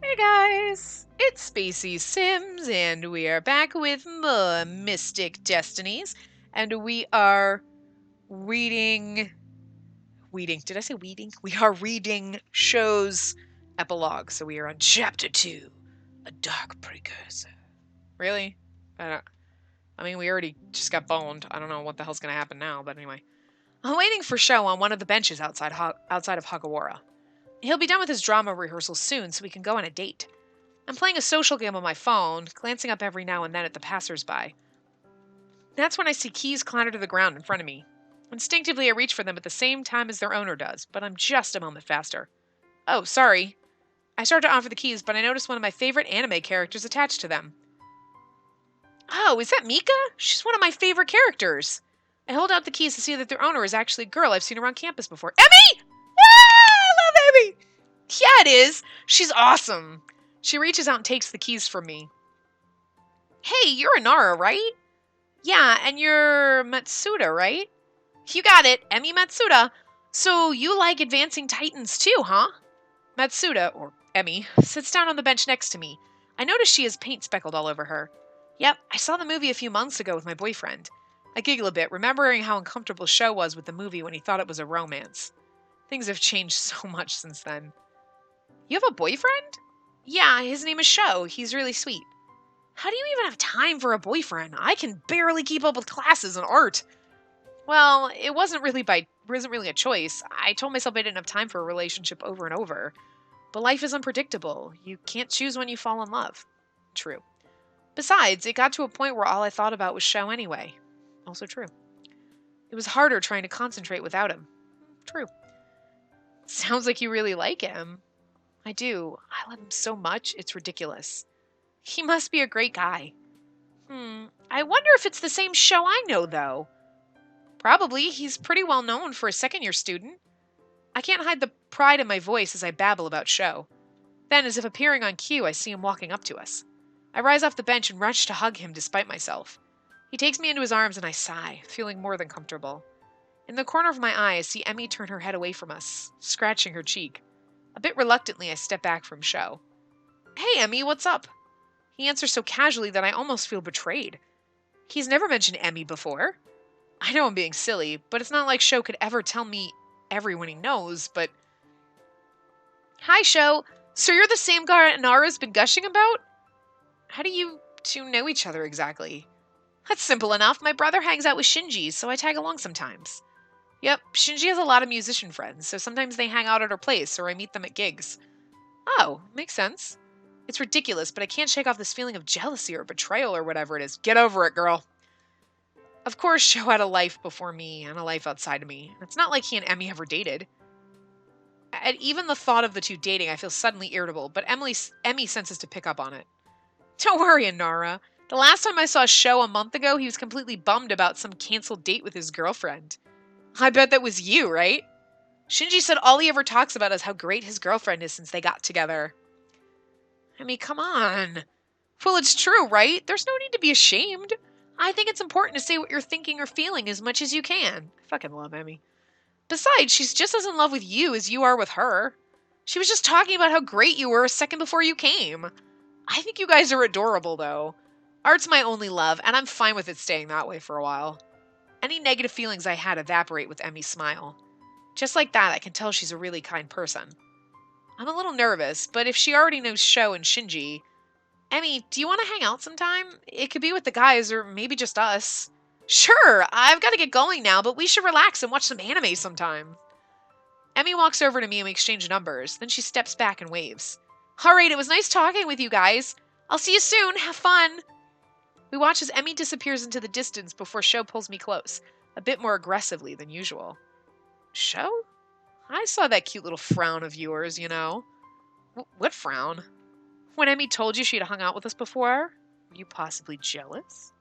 Hey guys, it's Spacey Sims, and we are back with more Mystic Destinies, and we are reading, did I say weeding? We are reading show's epilogue, so we are on chapter 2, A Dark Precursor. Really? I mean, we already just got boned. I don't know what the hell's gonna happen now, but anyway. I'm waiting for Sho on one of the benches outside of Hagawara. He'll be done with his drama rehearsal soon, so we can go on a date. I'm playing a social game on my phone, glancing up every now and then at the passersby. That's when I see keys clatter to the ground in front of me. Instinctively, I reach for them at the same time as their owner does, but I'm just a moment faster. Oh, sorry. I start to offer the keys, but I notice one of my favorite anime characters attached to them. Oh, is that Mika? She's one of my favorite characters. I hold out the keys to see that their owner is actually a girl I've seen around campus before. Emmy! Ah, I love Emmy! Yeah, it is. She's awesome. She reaches out and takes the keys from me. Hey, you're Inara, right? Yeah, and you're Matsuda, right? You got it, Emmy Matsuda. So you like Advancing Titans too, huh? Matsuda, or Emmy, sits down on the bench next to me. I notice she has paint speckled all over her. Yep, I saw the movie a few months ago with my boyfriend. I giggle a bit, remembering how uncomfortable Sho was with the movie when he thought it was a romance. Things have changed so much since then. You have a boyfriend? Yeah, his name is Sho. He's really sweet. How do you even have time for a boyfriend? I can barely keep up with classes and art. Well, it wasn't really a choice. I told myself I didn't have time for a relationship over and over. But life is unpredictable. You can't choose when you fall in love. True. Besides, it got to a point where all I thought about was Sho anyway. Also true. It was harder trying to concentrate without him. True. Sounds like you really like him. I do. I love him so much, it's ridiculous. He must be a great guy. I wonder if it's the same Sho I know, though. Probably. He's pretty well known for a second-year student. I can't hide the pride in my voice as I babble about Sho. Then, as if appearing on cue, I see him walking up to us. I rise off the bench and rush to hug him despite myself. He takes me into his arms and I sigh, feeling more than comfortable. In the corner of my eye, I see Emmy turn her head away from us, scratching her cheek. A bit reluctantly, I step back from Sho. Hey, Emmy, what's up? He answers so casually that I almost feel betrayed. He's never mentioned Emmy before. I know I'm being silly, but it's not like Sho could ever tell me everyone he knows, but... Hi, Sho. So you're the same guy Inara's been gushing about? How do you two know each other exactly? That's simple enough. My brother hangs out with Shinji, so I tag along sometimes. Yep, Shinji has a lot of musician friends, so sometimes they hang out at her place or I meet them at gigs. Oh, makes sense. It's ridiculous, but I can't shake off this feeling of jealousy or betrayal or whatever it is. Get over it, girl. Of course, Sho had a life before me and a life outside of me. It's not like he and Emmy ever dated. At even the thought of the two dating, I feel suddenly irritable, but Emmy senses to pick up on it. Don't worry, Inara. The last time I saw Sho a month ago, he was completely bummed about some canceled date with his girlfriend. I bet that was you, right? Shinji said all he ever talks about is how great his girlfriend is since they got together. I mean, come on. Well, it's true, right? There's no need to be ashamed. I think it's important to say what you're thinking or feeling as much as you can. I fucking love Emmy. Besides, she's just as in love with you as you are with her. She was just talking about how great you were a second before you came. I think you guys are adorable, though. Art's my only love, and I'm fine with it staying that way for a while. Any negative feelings I had evaporate with Emmy's smile. Just like that, I can tell she's a really kind person. I'm a little nervous, but if she already knows Sho and Shinji... Emmy, do you want to hang out sometime? It could be with the guys, or maybe just us. Sure, I've got to get going now, but we should relax and watch some anime sometime. Emmy walks over to me and we exchange numbers. Then she steps back and waves. Alright, it was nice talking with you guys. I'll see you soon. Have fun. We watch as Emmy disappears into the distance before Sho pulls me close, a bit more aggressively than usual. Sho? I saw that cute little frown of yours, you know. What frown? When Emmy told you she'd hung out with us before? Were you possibly jealous?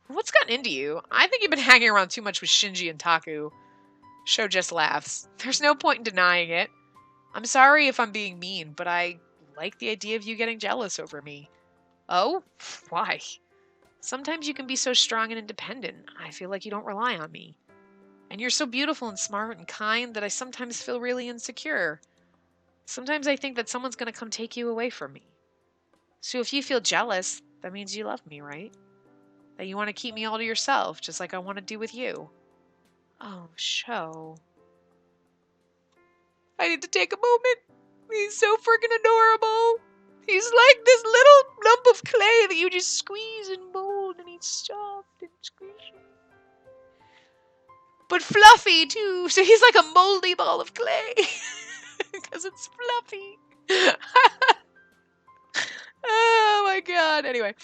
What's gotten into you? I think you've been hanging around too much with Shinji and Taku. Sho just laughs. There's no point in denying it. I'm sorry if I'm being mean, but I like the idea of you getting jealous over me. Oh? Why? Sometimes you can be so strong and independent. I feel like you don't rely on me. And you're so beautiful and smart and kind that I sometimes feel really insecure. Sometimes I think that someone's going to come take you away from me. So if you feel jealous, that means you love me, right? That you want to keep me all to yourself, just like I want to do with you. Oh, Sho. I need to take a moment. He's so freaking adorable. He's like this little lump of clay that you just squeeze and mold, and he's soft and squishy. But fluffy, too. So he's like a moldy ball of clay. Because it's fluffy. Oh my god. Anyway,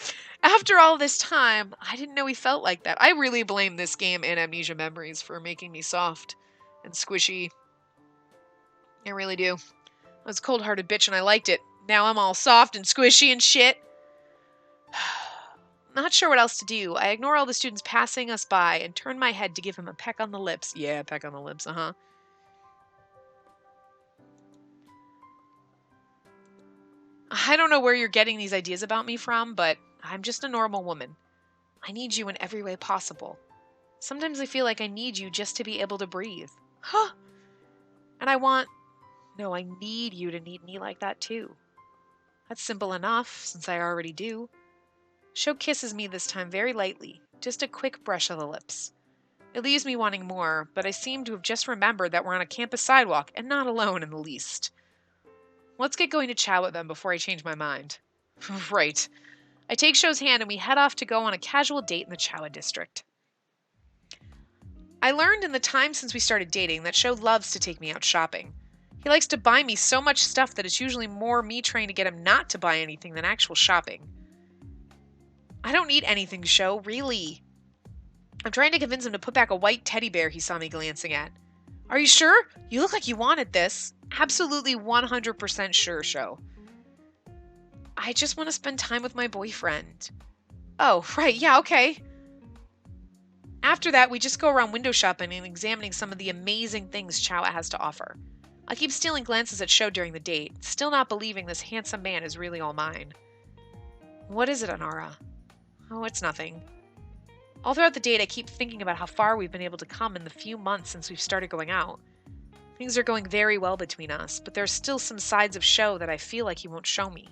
after all this time, I didn't know he felt like that. I really blame this game and Amnesia Memories for making me soft and squishy. I really do. I was a cold-hearted bitch and I liked it. Now I'm all soft and squishy and shit. Not sure what else to do. I ignore all the students passing us by and turn my head to give him a peck on the lips. Yeah, peck on the lips, uh-huh. I don't know where you're getting these ideas about me from, but I'm just a normal woman. I need you in every way possible. Sometimes I feel like I need you just to be able to breathe. Huh? And I need you to need me like that too. That's simple enough, since I already do. Sho kisses me this time very lightly, just a quick brush of the lips. It leaves me wanting more, but I seem to have just remembered that we're on a campus sidewalk and not alone in the least. Let's get going to chow with them before I change my mind. Right. I take Sho's hand and we head off to go on a casual date in the Chowa district. I learned in the time since we started dating that Sho loves to take me out shopping. He likes to buy me so much stuff that it's usually more me trying to get him not to buy anything than actual shopping. I don't need anything, Sho, really. I'm trying to convince him to put back a white teddy bear he saw me glancing at. Are you sure? You look like you wanted this. Absolutely 100% sure, Sho. I just want to spend time with my boyfriend. Oh, right, yeah, okay. After that, we just go around window shopping and examining some of the amazing things Chowa has to offer. I keep stealing glances at Sho during the date, still not believing this handsome man is really all mine. What is it, Inara? Oh, it's nothing. All throughout the date, I keep thinking about how far we've been able to come in the few months since we've started going out. Things are going very well between us, but there's still some sides of Sho that I feel like he won't show me.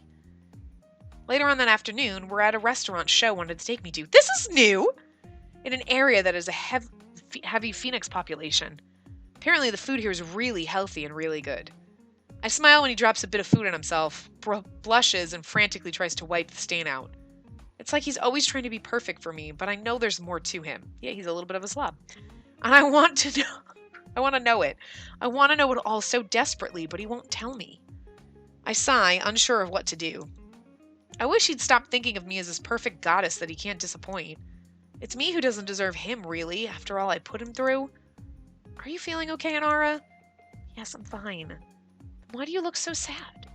Later on that afternoon, we're at a restaurant Sho wanted to take me to. This is new! In an area that is a heavy Phoenix population. Apparently the food here is really healthy and really good. I smile when he drops a bit of food on himself, blushes, and frantically tries to wipe the stain out. It's like he's always trying to be perfect for me, but I know there's more to him. Yeah, he's a little bit of a slob. And I want to know. I want to know it. I want to know it all so desperately, but he won't tell me. I sigh, unsure of what to do. I wish he'd stop thinking of me as this perfect goddess that he can't disappoint. It's me who doesn't deserve him, really, after all I put him through. Are you feeling okay, Inara? Yes, I'm fine. Why do you look so sad?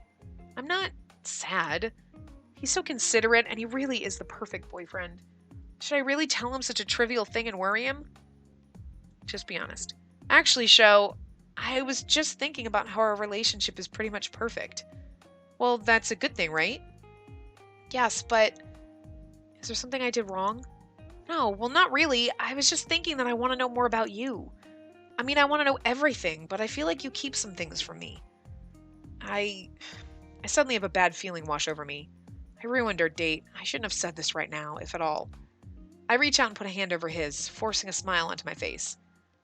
I'm not sad. He's so considerate, and he really is the perfect boyfriend. Should I really tell him such a trivial thing and worry him? Just be honest. Actually, Sho, I was just thinking about how our relationship is pretty much perfect. Well, that's a good thing, right? Yes, but is there something I did wrong? No, well, not really. I was just thinking that I want to know more about you. I mean, I want to know everything, but I feel like you keep some things from me. I suddenly have a bad feeling wash over me. I ruined our date. I shouldn't have said this right now, if at all. I reach out and put a hand over his, forcing a smile onto my face.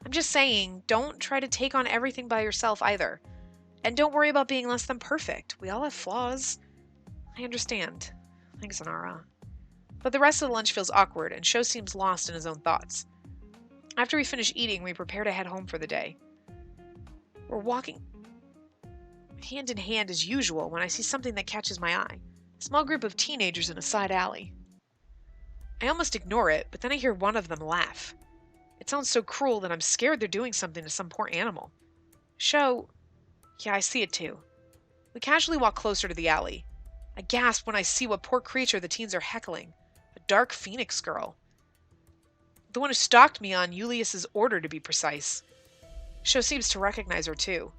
I'm just saying, don't try to take on everything by yourself either. And don't worry about being less than perfect. We all have flaws. I understand. Thanks, Inara. But the rest of the lunch feels awkward, and Sho seems lost in his own thoughts. After we finish eating, we prepare to head home for the day. We're walking hand in hand as usual when I see something that catches my eye. A small group of teenagers in a side alley. I almost ignore it, but then I hear one of them laugh. It sounds so cruel that I'm scared they're doing something to some poor animal. Sho, yeah, I see it too. We casually walk closer to the alley. I gasp when I see what poor creature the teens are heckling. A dark phoenix girl. The one who stalked me on Julius's order, to be precise. Sho seems to recognize her too.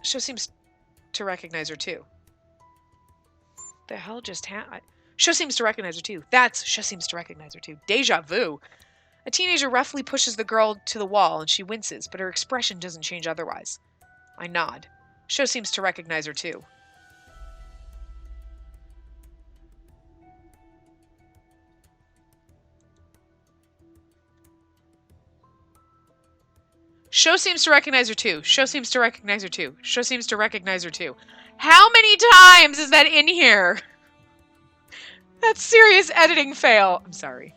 Sho seems to recognize her too. The hell just happened? Sho seems to recognize her too. Sho seems to recognize her too. Deja vu. A teenager roughly pushes the girl to the wall and she winces, but her expression doesn't change otherwise. I nod. Sho seems to recognize her too. Sho seems to recognize her too. Sho seems to recognize her too. Sho seems to recognize her too. How many times is that in here? That's serious editing fail. I'm sorry.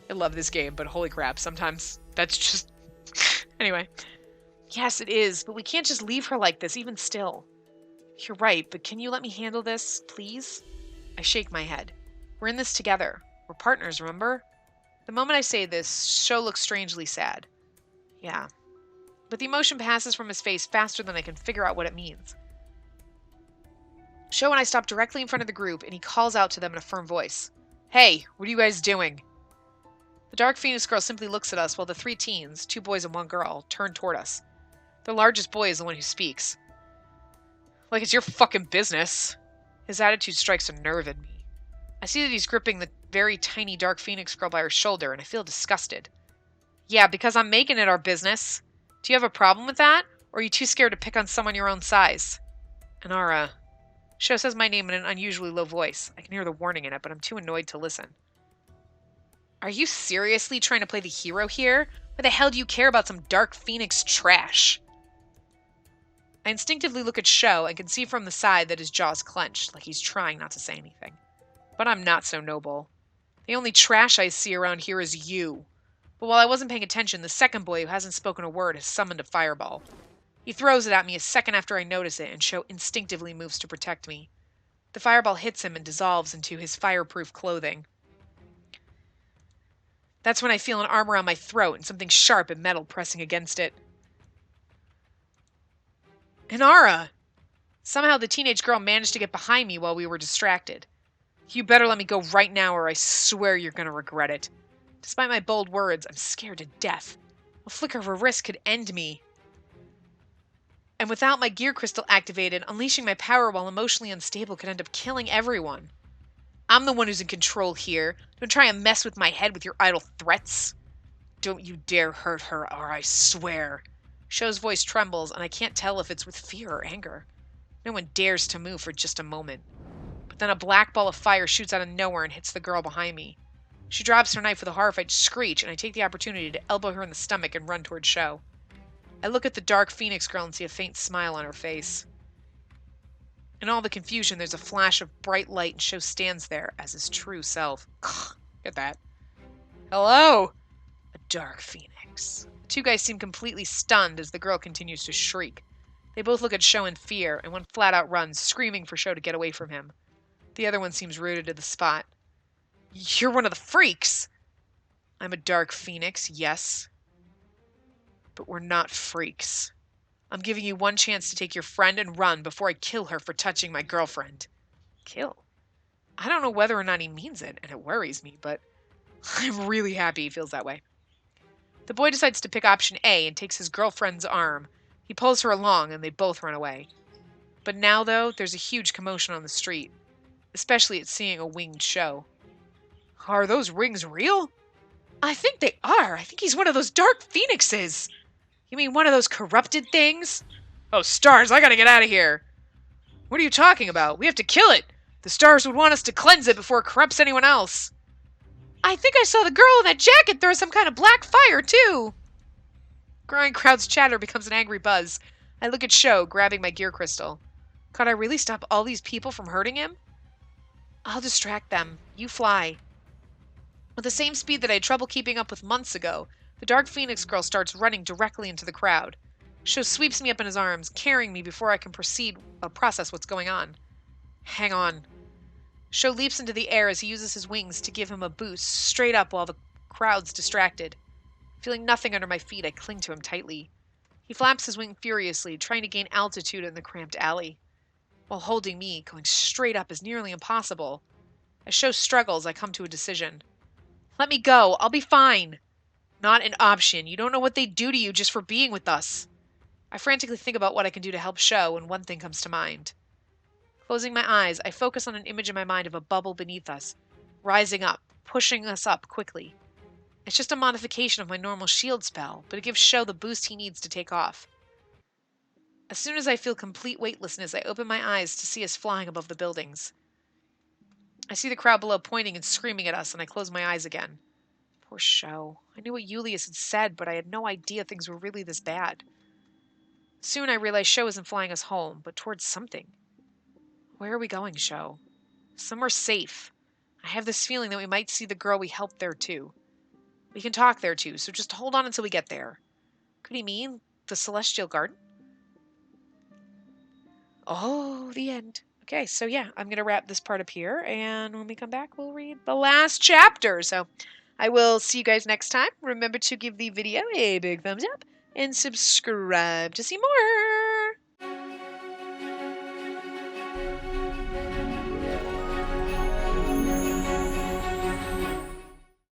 I love this game, but holy crap, sometimes that's just... Anyway. Yes, it is, but we can't just leave her like this, even still. You're right, but can you let me handle this, please? I shake my head. We're in this together. We're partners, remember? The moment I say this, Sho looks strangely sad. Yeah. But the emotion passes from his face faster than I can figure out what it means. Sho and I stop directly in front of the group, and he calls out to them in a firm voice. Hey, what are you guys doing? The Dark Phoenix girl simply looks at us while the 3 teens, 2 boys and 1 girl, turn toward us. The largest boy is the one who speaks. Like it's your fucking business. His attitude strikes a nerve in me. I see that he's gripping the very tiny Dark Phoenix girl by her shoulder, and I feel disgusted. Yeah, because I'm making it our business. Do you have a problem with that? Or are you too scared to pick on someone your own size? Inara. Sho says my name in an unusually low voice. I can hear the warning in it, but I'm too annoyed to listen. Are you seriously trying to play the hero here? Why the hell do you care about some Dark Phoenix trash? I instinctively look at Sho and can see from the side that his jaw's clenched, like he's trying not to say anything. But I'm not so noble. The only trash I see around here is you. But while I wasn't paying attention, the second boy, who hasn't spoken a word, has summoned a fireball. He throws it at me a second after I notice it, and Sho instinctively moves to protect me. The fireball hits him and dissolves into his fireproof clothing. That's when I feel an arm around my throat and something sharp and metal pressing against it. Inara! Somehow the teenage girl managed to get behind me while we were distracted. You better let me go right now or I swear you're gonna regret it. Despite my bold words, I'm scared to death. A flicker of a wrist could end me. And without my gear crystal activated, unleashing my power while emotionally unstable could end up killing everyone. I'm the one who's in control here. Don't try and mess with my head with your idle threats. Don't you dare hurt her, or I swear. Sho's voice trembles, and I can't tell if it's with fear or anger. No one dares to move for just a moment. But then a black ball of fire shoots out of nowhere and hits the girl behind me. She drops her knife with a horrified screech, and I take the opportunity to elbow her in the stomach and run toward Sho. I look at the Dark Phoenix girl and see a faint smile on her face. In all the confusion, there's a flash of bright light, and Sho stands there as his true self. Get that. Hello! A Dark Phoenix. The 2 guys seem completely stunned as the girl continues to shriek. They both look at Sho in fear, and one flat out runs, screaming for Sho to get away from him. The other one seems rooted to the spot. You're one of the freaks! I'm a Dark Phoenix, yes. But we're not freaks. I'm giving you one chance to take your friend and run before I kill her for touching my girlfriend. Kill? I don't know whether or not he means it, and it worries me, but I'm really happy he feels that way. The boy decides to pick option A and takes his girlfriend's arm. He pulls her along, and they both run away. But now, though, there's a huge commotion on the street, especially at seeing a winged Sho. Are those rings real? I think they are. I think he's one of those Dark Phoenixes. You mean one of those corrupted things? Oh, stars, I gotta get out of here. What are you talking about? We have to kill it. The stars would want us to cleanse it before it corrupts anyone else. I think I saw the girl in that jacket throw some kind of black fire, too. Growing crowd's chatter becomes an angry buzz. I look at Sho, grabbing my gear crystal. Could I really stop all these people from hurting him? I'll distract them. You fly. With the same speed that I had trouble keeping up with months ago, the Dark Phoenix girl starts running directly into the crowd. Sho sweeps me up in his arms, carrying me before I can process what's going on. Hang on. Sho leaps into the air as he uses his wings to give him a boost straight up while the crowd's distracted. Feeling nothing under my feet, I cling to him tightly. He flaps his wing furiously, trying to gain altitude in the cramped alley. While holding me, going straight up is nearly impossible. As Sho struggles, I come to a decision. Let me go. I'll be fine. Not an option. You don't know what they'd do to you just for being with us. I frantically think about what I can do to help Sho, and one thing comes to mind. Closing my eyes, I focus on an image in my mind of a bubble beneath us, rising up, pushing us up quickly. It's just a modification of my normal shield spell, but it gives Sho the boost he needs to take off. As soon as I feel complete weightlessness, I open my eyes to see us flying above the buildings. I see the crowd below pointing and screaming at us, and I close my eyes again. Poor Sho. I knew what Julius had said, but I had no idea things were really this bad. Soon I realized Sho isn't flying us home, but towards something. Where are we going, Sho? Somewhere safe. I have this feeling that we might see the girl we helped there, too. We can talk there, too, so just hold on until we get there. Could he mean the Celestial Garden? Oh, the end. Okay, so yeah, I'm going to wrap this part up here, and when we come back, we'll read the last chapter. So I will see you guys next time. Remember to give the video a big thumbs up and subscribe to see more.